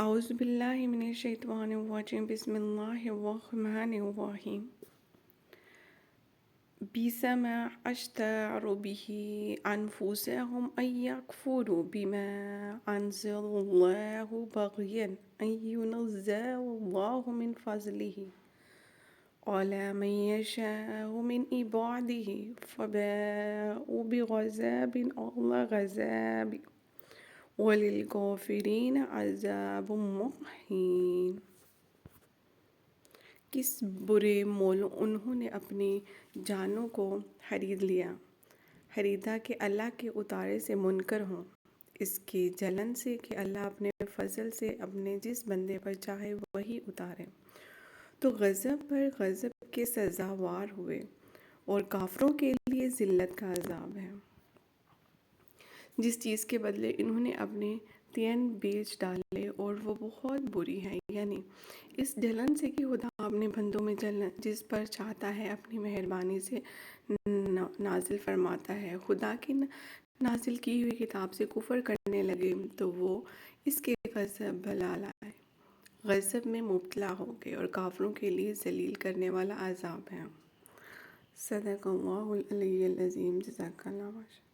اعوذ باللہ من الشیطان الرجیم بسم اللہ الرحمن الرحیم بئس ما اشتروا به انفسهم ان يكفروا بما انزل الله بغيا ان ينزل الله من فضله على من يشاء من عباده فباءوا بغضب على غضب وَلِلْكَافِرِينَ عَذَابٌ مُّهِينٌ۔ کس برے مولوں انہوں نے اپنی جانوں کو خرید لیا، خریدا کہ اللہ کے اتارے سے منکر ہوں، اس کی جلن سے کہ اللہ اپنے فضل سے اپنے جس بندے پر چاہے وہی اتارے، تو غضب پر غضب کے سزاوار ہوئے، اور کافروں کے لیے ذلت کا عذاب ہے۔ جس چیز کے بدلے انہوں نے اپنے تین بیچ ڈالے اور وہ بہت بری ہے، یعنی اس جلن سے کہ خدا اپنے بندوں میں جس پر چاہتا ہے اپنی مہربانی سے نازل فرماتا ہے۔ خدا کی نازل کی ہوئی کتاب سے کفر کرنے لگے تو وہ اس کے غضب بلا لائے، غضب میں مبتلا ہو گئے، اور کافروں کے لیے ذلیل کرنے والا عذاب ہے۔ صدق اللہ العلی العظیم۔ جزاک اللہ خیر۔